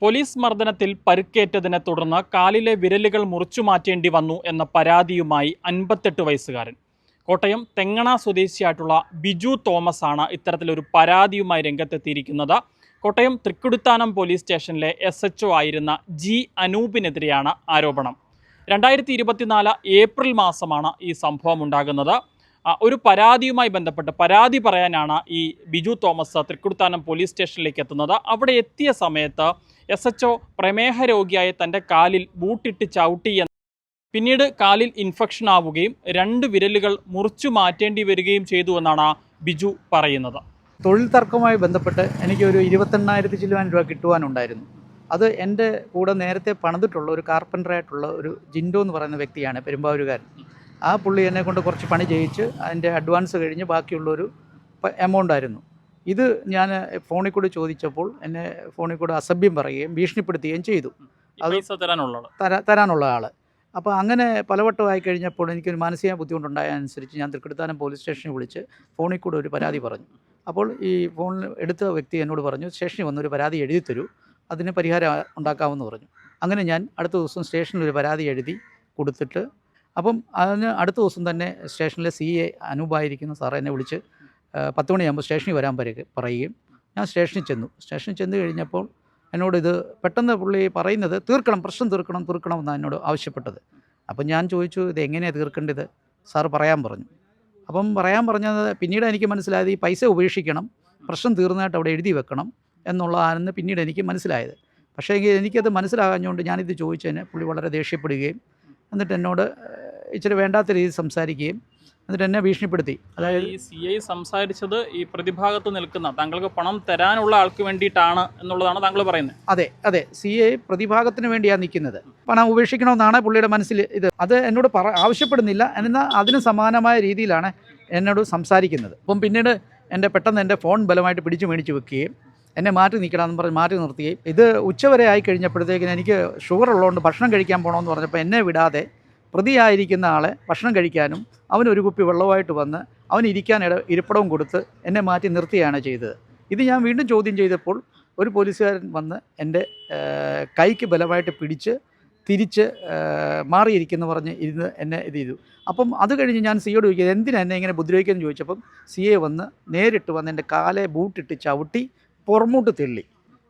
Police മർദ്ദനത്തിൽ പരുക്കേറ്റതിനെ തുടർന്ന് കാലിലെ വിരലുകൾ മുറിച്ചുമാറ്റേണ്ടി വന്നു എന്ന പരാതിയുമായി 58 വയസ്സുകാരൻ. കോട്ടയം തെങ്ങണ സ്വദേശിയായിട്ടുള്ള ബിജു തോമസ് ആണ് ഇത്തരത്തിലൊരു പരാതിയുമായി രംഗത്തെത്തിയിരിക്കുന്നത്. കോട്ടയം തൃക്കുടിത്താനം പോലീസ് സ്റ്റേഷനിലെ SHO ആയിരുന്ന ജി അനൂപിനെതിരെയാണ് ആരോപണം. 2024 ഏപ്രിൽ മാസമാണ് ഈ സംഭവം ഉണ്ടാകുന്നത്. ഒരു പരാതിയുമായി ബന്ധപ്പെട്ട് പരാതി പറയാനാണ് ഈ ബിജു തോമസ് തൃക്കുടിത്താനം പോലീസ് സ്റ്റേഷനിലേക്ക് എത്തുന്നത്. അവിടെ എത്തിയ സമയത്ത് SHO പ്രമേഹ രോഗിയായ തൻ്റെ കാലിൽ ബൂട്ടിട്ട് ചവിട്ടി, പിന്നീട് കാലിൽ ഇൻഫെക്ഷൻ ആവുകയും 2 വിരലുകൾ മുറിച്ചു മാറ്റേണ്ടി വരികയും ചെയ്തു എന്നാണ് ബിജു പറയുന്നത്. തൊഴിൽ തർക്കവുമായി ബന്ധപ്പെട്ട് എനിക്കൊരു 28,000 ചില്ലുവാൻ രൂപ കിട്ടുവാനുണ്ടായിരുന്നു. അത് എൻ്റെ കൂടെ നേരത്തെ പണിതിട്ടുള്ള ഒരു കാർപ്പൻ്ററായിട്ടുള്ള ഒരു ജിൻഡോ എന്ന് പറയുന്ന വ്യക്തിയാണ്, പെരുമ്പാവൂരുകാരൻ. ആ പുള്ളി എന്നെ കൊണ്ട് കുറച്ച് പണി ചെയ്യിച്ച് അതിൻ്റെ അഡ്വാൻസ് കഴിഞ്ഞ് ബാക്കിയുള്ളൊരു എമൗണ്ട് ആയിരുന്നു. ഇത് ഞാൻ ഫോണിൽ കൂടി ചോദിച്ചപ്പോൾ എന്നെ ഫോണിൽ കൂടെ അസഭ്യം പറയുകയും ഭീഷണിപ്പെടുത്തുകയും ചെയ്തു. അത് തരാനുള്ള ആൾ. അപ്പോൾ അങ്ങനെ പലവട്ടമായി കഴിഞ്ഞപ്പോൾ എനിക്കൊരു മാനസിക ബുദ്ധിമുട്ടുണ്ടായ അനുസരിച്ച് ഞാൻ തൃക്കുടിത്താനം പോലീസ് സ്റ്റേഷനിൽ വിളിച്ച് ഫോണിൽ കൂടെ ഒരു പരാതി പറഞ്ഞു. അപ്പോൾ ഈ ഫോണിൽ എടുത്ത വ്യക്തി എന്നോട് പറഞ്ഞു, സ്റ്റേഷനിൽ വന്നൊരു പരാതി എഴുതി തരൂ, അതിന് പരിഹാരം ഉണ്ടാക്കാമെന്ന് പറഞ്ഞു. അങ്ങനെ ഞാൻ അടുത്ത ദിവസം സ്റ്റേഷനിൽ ഒരു പരാതി എഴുതി കൊടുത്തിട്ട്, അപ്പം അതിന് അടുത്ത ദിവസം തന്നെ സ്റ്റേഷനിലെ CA അനൂപായിരിക്കുന്ന സാറ് എന്നെ വിളിച്ച് 10 മണിയാകുമ്പോൾ സ്റ്റേഷനിൽ വരാൻ പറയുകയും ഞാൻ സ്റ്റേഷനിൽ ചെന്ന് കഴിഞ്ഞപ്പോൾ എന്നോട് ഇത് പെട്ടെന്ന് പുള്ളി പറയുന്നത് പ്രശ്നം തീർക്കണം എന്നാണ് എന്നോട് ആവശ്യപ്പെട്ടത്. അപ്പം ഞാൻ ചോദിച്ചു, ഇത് എങ്ങനെയാണ് തീർക്കേണ്ടത്? സാറ് പറയാൻ പറഞ്ഞു. അപ്പം പറയാൻ പറഞ്ഞത് പിന്നീട് എനിക്ക് മനസ്സിലായത് ഈ പൈസ ഉപേക്ഷിക്കണം, പ്രശ്നം തീർന്നതായിട്ട് അവിടെ എഴുതി വെക്കണം എന്നുള്ളതാണെന്ന് പിന്നീട് എനിക്ക് മനസ്സിലായത്. പക്ഷേ എനിക്കത് മനസ്സിലാകാഞ്ഞുകൊണ്ട് ഞാനിത് ചോദിച്ചതിന് പുള്ളി വളരെ ദേഷ്യപ്പെടുകയും എന്നിട്ട് എന്നോട് ഇച്ചിരി വേണ്ടാത്ത രീതിയിൽ സംസാരിക്കുകയും എന്നിട്ട് എന്നെ ഭീഷണിപ്പെടുത്തി. അതായത് ഈ CI സംസാരിച്ചത് ഈ പ്രതിഭാഗത്ത് നിൽക്കുന്ന താങ്കൾക്ക് പണം തരാനുള്ള ആൾക്ക് വേണ്ടിയിട്ടാണ് എന്നുള്ളതാണ് താങ്കൾ പറയുന്നത്? അതെ, CI പ്രതിഭാഗത്തിന് വേണ്ടിയാണ് നിൽക്കുന്നത്. പണം ഉപേക്ഷിക്കണമെന്നാണ് പുള്ളിയുടെ മനസ്സിൽ. അത് എന്നോട് ആവശ്യപ്പെടുന്നില്ല, എന്നാൽ അതിന് സമാനമായ രീതിയിലാണ് എന്നോട് സംസാരിക്കുന്നത്. അപ്പം പിന്നീട് പെട്ടെന്ന് എൻ്റെ ഫോൺ ബലമായിട്ട് പിടിച്ച് മേടിച്ച് വെക്കുകയും എന്നെ മാറ്റി നിൽക്കണമെന്ന് പറഞ്ഞ് മാറ്റി നിർത്തുകയും, ഇത് ഉച്ചവരെ ആയി കഴിഞ്ഞപ്പോഴത്തേക്കിന് എനിക്ക് ഷുഗർ ഉള്ളതുകൊണ്ട് ഭക്ഷണം കഴിക്കാൻ പോകണമെന്ന് പറഞ്ഞപ്പോൾ എന്നെ വിടാതെ പ്രതിയായിരിക്കുന്ന ആളെ ഭക്ഷണം കഴിക്കാനും അവനൊരു കുപ്പി വെള്ളമായിട്ട് വന്ന് അവന് ഇരിക്കാൻ ഇരിപ്പിടവും കൊടുത്ത് എന്നെ മാറ്റി നിർത്തുകയാണ് ചെയ്തത്. ഇത് ഞാൻ വീണ്ടും ചോദ്യം ചെയ്തപ്പോൾ ഒരു പോലീസുകാരൻ വന്ന് എൻ്റെ കൈക്ക് ബലമായിട്ട് പിടിച്ച് തിരിച്ച് മാറിയിരിക്കുന്നു പറഞ്ഞ് എന്നെ ചെയ്തു. അപ്പം അത് കഴിഞ്ഞ് ഞാൻ CAയോട് ചോദിക്കുന്നത് എന്തിനാ എന്നെ ഇങ്ങനെ ഉപദ്രവിക്കുമെന്ന് ചോദിച്ചപ്പം CA നേരിട്ട് വന്ന് എൻ്റെ കാലെ ബൂട്ടിട്ട് ചവിട്ടി പുറമോട്ട് തെള്ളി.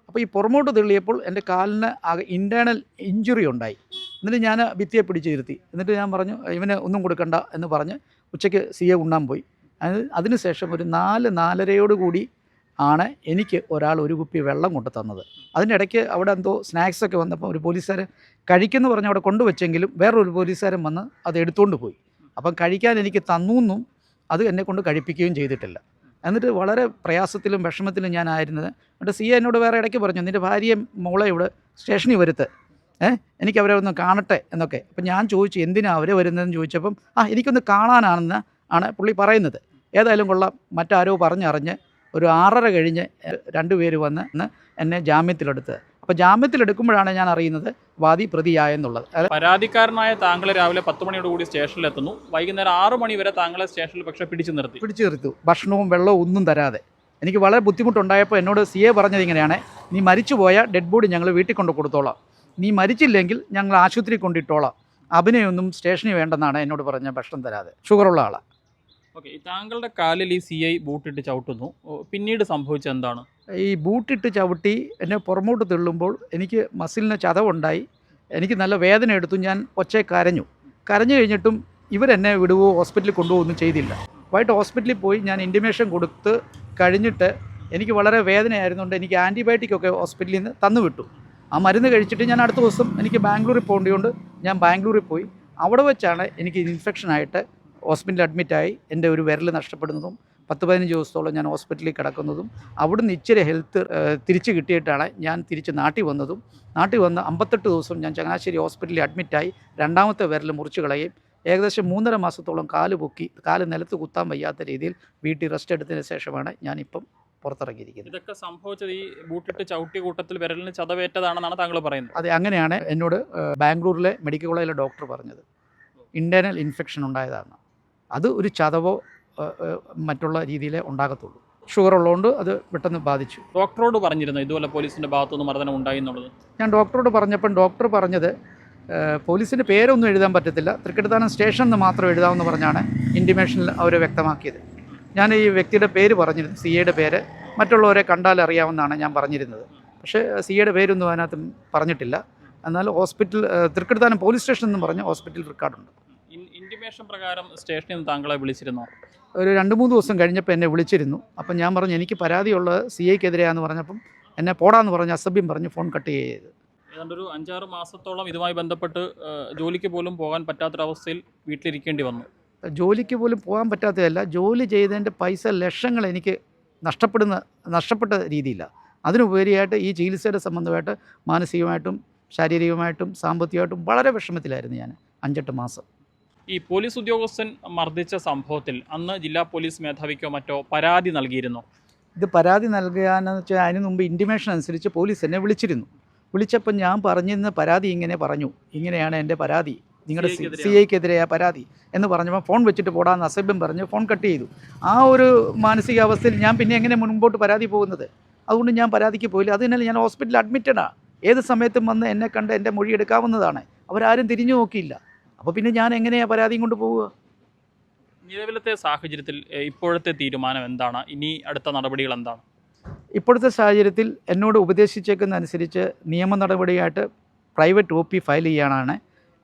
അപ്പോൾ ഈ പുറമോട്ട് തെള്ളിയപ്പോൾ എൻ്റെ കാലിന് ഇൻറ്റേർണൽ ഇഞ്ചുറി ഉണ്ടായി. എന്നിട്ട് ഞാൻ ഭിത്തിയെ പിടിച്ച് ഇരുത്തി. എന്നിട്ട് ഞാൻ പറഞ്ഞു, ഇവന് ഒന്നും കൊടുക്കണ്ട എന്ന് പറഞ്ഞ് ഉച്ചയ്ക്ക് CA ഉണ്ണാൻ പോയി. അതിനുശേഷം ഒരു 4-4:30 കൂടി ആണ് എനിക്ക് ഒരാൾ ഒരു കുപ്പി വെള്ളം കൊണ്ട് തന്നത്. അതിൻ്റെ ഇടയ്ക്ക് അവിടെ എന്തോ സ്നാക്സൊക്കെ വന്നപ്പോൾ ഒരു പോലീസുകാരൻ കഴിക്കുമെന്ന് പറഞ്ഞ് അവിടെ കൊണ്ടുവച്ചെങ്കിലും വേറൊരു പോലീസുകാരൻ വന്ന് അത് എടുത്തുകൊണ്ട് പോയി. അപ്പം കഴിക്കാൻ എനിക്ക് തന്നൂന്നും അത് എന്നെ കൊണ്ട് കഴിപ്പിക്കുകയും ചെയ്തിട്ടില്ല. എന്നിട്ട് വളരെ പ്രയാസത്തിലും വിഷമത്തിലും ഞാനായിരുന്നത്. എന്നിട്ട് CA എന്നോട് വേറെ ഇടയ്ക്ക് പറഞ്ഞു, നിൻ്റെ ഭാര്യയും മോളെ ഇവിടെ സ്റ്റേഷനിൽ വരുത്ത്, എനിക്ക് അവരെ ഒന്ന് കാണട്ടെ എന്നൊക്കെ. അപ്പം ഞാൻ ചോദിച്ചു, എന്തിനാണ് അവരെ വരുന്നതെന്ന് ചോദിച്ചപ്പം എനിക്കൊന്ന് കാണാനാണെന്ന് പുള്ളി പറയുന്നത്. ഏതായാലും കൊള്ളാം, മറ്റാരോ പറഞ്ഞറിഞ്ഞ് ഒരു 6:30 കഴിഞ്ഞ് 2 പേര് വന്ന് എന്നെ ജാമ്യത്തിലെടുത്ത്. അപ്പോൾ ജാമ്യത്തിലെടുക്കുമ്പോഴാണ് ഞാൻ അറിയുന്നത് വാദി പ്രതിയായെന്നുള്ളത്. പരാതിക്കാരനായ താങ്കൾ രാവിലെ 10 മണിയോടുകൂടി സ്റ്റേഷനിലെത്തുന്നു. വൈകുന്നേരം 6 മണി വരെ താങ്കളെ സ്റ്റേഷനിൽ പക്ഷേ പിടിച്ചു നിർത്തി. ഭക്ഷണവും വെള്ളവും ഒന്നും തരാതെ. എനിക്ക് വളരെ ബുദ്ധിമുട്ടുണ്ടായപ്പോൾ എന്നോട് CA പറഞ്ഞത് ഇങ്ങനെയാണ്, നീ മരിച്ചു പോയാൽ ഡെഡ് ബോഡി ഞങ്ങൾ വീട്ടിൽ കൊണ്ട് കൊടുത്തോളാം, നീ മരിച്ചില്ലെങ്കിൽ ഞങ്ങൾ ആശുപത്രി കൊണ്ടിട്ടോളാം, അഭിനയൊന്നും സ്റ്റേഷനിൽ വേണ്ടെന്നാണ് എന്നോട് പറഞ്ഞ. ഭക്ഷണം തരാതെ. ഷുഗറുള്ള ആളാണ്. ഓക്കെ, താങ്കളുടെ കാലിൽ ഈ CI ബൂട്ടിട്ട് ചവിട്ടുന്നു, പിന്നീട് സംഭവിച്ചത് എന്താണ്? ഈ ബൂട്ടിട്ട് ചവിട്ടി എന്നെ പുറമോട്ട് തെള്ളുമ്പോൾ എനിക്ക് മസിലിന് ചതവുണ്ടായി. എനിക്ക് നല്ല വേദന എടുത്തു. ഞാൻ ഒച്ചയെ കരഞ്ഞു കഴിഞ്ഞിട്ടും ഇവരെന്നെ വിടുവോ ഹോസ്പിറ്റലിൽ കൊണ്ടുപോകുകയൊന്നും ചെയ്തില്ല. വൈകിട്ട് ഹോസ്പിറ്റലിൽ പോയി ഞാൻ ഇൻറ്റിമേഷൻ കൊടുത്ത് കഴിഞ്ഞിട്ട് എനിക്ക് വളരെ വേദനയായിരുന്നുകൊണ്ട് എനിക്ക് ആൻറ്റിബയോട്ടിക്കൊക്കെ ഹോസ്പിറ്റലിൽ നിന്ന് തന്നു വിട്ടു. ആ മരുന്ന് കഴിച്ചിട്ട് ഞാൻ അടുത്ത ദിവസം എനിക്ക് ബാംഗ്ലൂരിൽ പോകേണ്ടതുകൊണ്ട് ഞാൻ ബാംഗ്ലൂരിൽ പോയി. അവിടെ വെച്ചാണ് എനിക്ക് ഇൻഫെക്ഷനായിട്ട് ഹോസ്പിറ്റലിൽ അഡ്മിറ്റായി എൻ്റെ ഒരു വിരൽ നഷ്ടപ്പെടുന്നതും 10-15 ദിവസത്തോളം ഞാൻ ഹോസ്പിറ്റലിൽ കിടക്കുന്നതും അവിടുന്ന് ഇച്ചിരി ഹെൽത്ത് തിരിച്ച് കിട്ടിയിട്ടാണ് ഞാൻ തിരിച്ച് നാട്ടിൽ വന്നതും. നാട്ടിൽ വന്ന് 58 ദിവസം ഞാൻ ചങ്ങനാശ്ശേരി ഹോസ്പിറ്റലിൽ അഡ്മിറ്റായി. 2ാമത്തെ വിരൽ മുറിച്ച് കളയും. ഏകദേശം 3.5 മാസത്തോളം കാല് നിലത്ത് കുത്താൻ വയ്യാത്ത രീതിയിൽ വീട്ടിൽ റെസ്റ്റ് എടുത്തതിന് ശേഷമാണ് ഞാനിപ്പം പുറത്തിറങ്ങിയിരിക്കുന്നത്. ഇതൊക്കെ സംഭവിച്ചത് ഈ ബൂട്ടിട്ട് ചവിട്ടിയ കൂട്ടത്തിൽ വിരലിന് ചതവേറ്റതാണെന്നാണ് താങ്കൾ പറയുന്നത്? അതെ, അങ്ങനെയാണ് എന്നോട് ബാംഗ്ലൂരിലെ മെഡിക്കൽ കോളേജിലെ ഡോക്ടർ പറഞ്ഞത്. ഇൻറ്റേർണൽ ഇൻഫെക്ഷൻ ഉണ്ടായതാണ്. അത് ഒരു ചതവോ മറ്റുള്ള രീതിയിലേ ഉണ്ടാകത്തുള്ളൂ. ഷുഗർ ഉള്ളതുകൊണ്ട് അത് പെട്ടെന്ന് ബാധിച്ചു. ഡോക്ടറോട് പറഞ്ഞിരുന്നു ഇതുപോലെ പോലീസിൻ്റെ ഭാഗത്തുനിന്ന് മർദ്ദനം ഉണ്ടായി എന്നുള്ളത്? ഞാൻ ഡോക്ടറോട് പറഞ്ഞപ്പം ഡോക്ടർ പറഞ്ഞത് പോലീസിൻ്റെ പേരൊന്നും എഴുതാൻ പറ്റത്തില്ല, തൃക്കടിത്താനം സ്റ്റേഷൻ എന്ന് മാത്രം എഴുതാമെന്ന് പറഞ്ഞാണ് ഇൻറ്റിമേഷനിൽ അവർ വ്യക്തമാക്കിയത്. ഞാൻ ഈ വ്യക്തിയുടെ പേര് പറഞ്ഞിരുന്നു, സി എയുടെ പേര്, മറ്റുള്ളവരെ കണ്ടാൽ അറിയാമെന്നാണ് ഞാൻ പറഞ്ഞിരുന്നത്. പക്ഷേ സി എയുടെ പേരൊന്നും അതിനകത്ത് പറഞ്ഞിട്ടില്ല. എന്നാൽ ഹോസ്പിറ്റൽ തൃക്കടിത്താനം പോലീസ് സ്റ്റേഷൻ എന്ന് പറഞ്ഞ് ഹോസ്പിറ്റൽ റെക്കോർഡുണ്ട്. ഇൻറ്റിമേഷൻ പ്രകാരം സ്റ്റേഷനിൽ നിന്ന് താങ്കളെ വിളിച്ചിരുന്നോ? ഒരു 2-3 ദിവസം കഴിഞ്ഞപ്പോൾ എന്നെ വിളിച്ചിരുന്നു. അപ്പം ഞാൻ പറഞ്ഞു എനിക്ക് പരാതിയുള്ളത് സി ഐക്കെതിരെയാണെന്ന് പറഞ്ഞപ്പം എന്നെ പോടാന്ന് പറഞ്ഞ് അസഭ്യം പറഞ്ഞ് ഫോൺ കട്ട് ചെയ്ത്. ഏതാണ്ട് ഒരു 5-6 മാസത്തോളം ഇതുമായി ബന്ധപ്പെട്ട് ജോലിക്ക് പോലും പോകാൻ പറ്റാത്തൊരവസ്ഥയിൽ വീട്ടിലിരിക്കേണ്ടി വന്നു. ജോലിക്ക് പോലും പോകാൻ പറ്റാത്തതല്ല, ജോലി ചെയ്തതിൻ്റെ പൈസ ലക്ഷങ്ങൾ എനിക്ക് നഷ്ടപ്പെട്ട രീതിയിലാണ്. അതിനുപരിയായിട്ട് ഈ ചികിത്സയുടെ സംബന്ധമായിട്ട് മാനസികമായിട്ടും ശാരീരികമായിട്ടും സാമ്പത്തികമായിട്ടും വളരെ വിഷമത്തിലായിരുന്നു ഞാൻ 5-8 മാസം. ഈ പോലീസ് ഉദ്യോഗസ്ഥൻ മർദ്ദിച്ച സംഭവത്തിൽ അന്ന് ജില്ലാ പോലീസ് മേധാവിക്കോ മറ്റോ പരാതി നൽകിയിരുന്നോ? ഇത് പരാതി നൽകുകയെന്ന് വെച്ചാൽ അതിന് മുമ്പ് ഇൻറ്റിമേഷൻ അനുസരിച്ച് പോലീസ് എന്നെ വിളിച്ചിരുന്നു. വിളിച്ചപ്പോൾ ഞാൻ പറഞ്ഞിരുന്ന പരാതി ഇങ്ങനെ പറഞ്ഞു, ഇങ്ങനെയാണ് എൻ്റെ പരാതി, നിങ്ങളുടെ സി ഐക്കെതിരെയാ പരാതി എന്ന് പറഞ്ഞപ്പോൾ ഫോൺ വെച്ചിട്ട് പോടാന്ന് അസഭ്യം പറഞ്ഞ് ഫോൺ കട്ട് ചെയ്തു. ആ ഒരു മാനസികാവസ്ഥയിൽ ഞാൻ പിന്നെ എങ്ങനെ മുൻപോട്ട് പരാതി പോകുന്നത്? അതുകൊണ്ട് ഞാൻ പരാതിക്ക് പോയില്ല. അത് തന്നെ ഞാൻ ഹോസ്പിറ്റലിൽ അഡ്മിറ്റഡാണ്. ഏത് സമയത്തും വന്ന് എന്നെ കണ്ട് എൻ്റെ മൊഴി എടുക്കാവുന്നതാണ്. അവരാരും തിരിഞ്ഞു നോക്കിയില്ല. അപ്പോൾ പിന്നെ ഞാൻ എങ്ങനെയാണ് പരാതിയും കൊണ്ട് പോവുക? നിലവിലത്തെ സാഹചര്യത്തിൽ ഇപ്പോഴത്തെ തീരുമാനം എന്താണ്? ഇനി അടുത്ത നടപടികൾ എന്താണ്? ഇപ്പോഴത്തെ സാഹചര്യത്തിൽ എന്നോട് ഉപദേശിച്ചേക്കുന്ന അനുസരിച്ച് നിയമ നടപടിയായിട്ട് പ്രൈവറ്റ് OP ഫയൽ ചെയ്യാനാണ്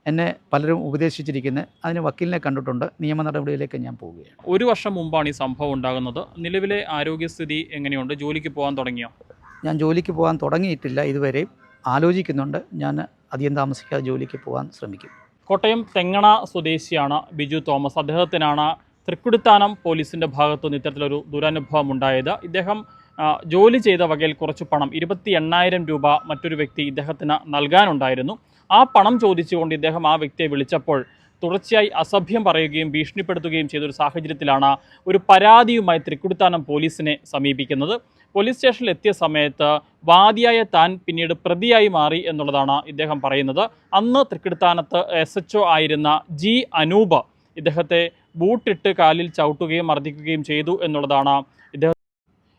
എന്നെ പലരും ഉപദേശിച്ചിരിക്കുന്നത്. അതിന് വക്കീലിനെ കണ്ടിട്ടുണ്ട്. നിയമ നടപടിയിലേക്ക് ഞാൻ പോവുകയാണ്. 1 വർഷം മുമ്പാണ് ഈ സംഭവം ഉണ്ടാകുന്നത്. നിലവിലെ ആരോഗ്യസ്ഥിതി എങ്ങനെയുണ്ട്? ജോലിക്ക് പോകാൻ തുടങ്ങിയോ? ഞാൻ ജോലിക്ക് പോകാൻ തുടങ്ങിയിട്ടില്ല, ഇതുവരെ ആലോചിക്കുന്നുണ്ട്. ഞാൻ അധികം താമസിക്കാതെ ജോലിക്ക് പോകാൻ ശ്രമിക്കും. കോട്ടയം തെങ്ങണ സ്വദേശിയാണ് ബിജു തോമസ്. അദ്ദേഹത്തിനാണ് തൃക്കുടിത്താനം പോലീസിൻ്റെ ഭാഗത്തുനിന്ന് ഇത്തരത്തിലൊരു ദുരനുഭവം ഉണ്ടായത്. ഇദ്ദേഹം ജോലി ചെയ്ത വകയിൽ കുറച്ച് പണം 28,000 രൂപ മറ്റൊരു വ്യക്തി ഇദ്ദേഹത്തിന് നൽകാനുണ്ടായിരുന്നു. ആ പണം ചോദിച്ചുകൊണ്ട് ഇദ്ദേഹം ആ വ്യക്തിയെ വിളിച്ചപ്പോൾ തുടർച്ചയായി അസഭ്യം പറയുകയും ഭീഷണിപ്പെടുത്തുകയും ചെയ്തൊരു സാഹചര്യത്തിലാണ് ഒരു പരാതിയുമായി തൃക്കുടിത്താനം പോലീസിനെ സമീപിക്കുന്നത്. പോലീസ് സ്റ്റേഷനിൽ എത്തിയ സമയത്ത് വാദിയായ താൻ പിന്നീട് പ്രതിയായി മാറി എന്നുള്ളതാണ് ഇദ്ദേഹം പറയുന്നത്. അന്ന് തൃക്കുടിത്താനത്ത് SHO ആയിരുന്ന G. അനൂപ് ഇദ്ദേഹത്തെ ബൂട്ടിട്ട് കാലിൽ ചവിട്ടുകയും മർദ്ദിക്കുകയും ചെയ്തു എന്നുള്ളതാണ്.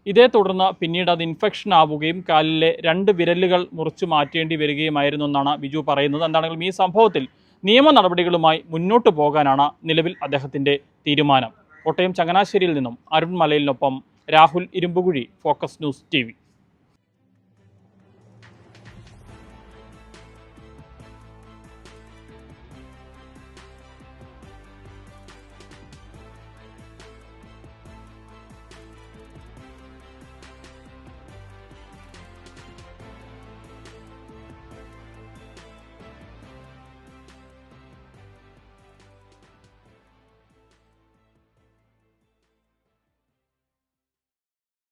ഇതേ തുടർന്ന് പിന്നീട് അത് ഇൻഫെക്ഷൻ ആവുകയും കാലിലെ 2 വിരലുകൾ മുറിച്ചു മാറ്റേണ്ടി വരികയുമായിരുന്നു എന്നാണ് ബിജു പറയുന്നത്. എന്താണെങ്കിലും ഈ സംഭവത്തിൽ നിയമ നടപടികളുമായി മുന്നോട്ട് പോകാനാണ് നിലവിൽ അദ്ദേഹത്തിൻ്റെ തീരുമാനം. കോട്ടയം ചങ്ങനാശ്ശേരിയിൽ നിന്നും അരുൺ മലയിലിനൊപ്പം Rahul Irumbukuzhi, focus news TV.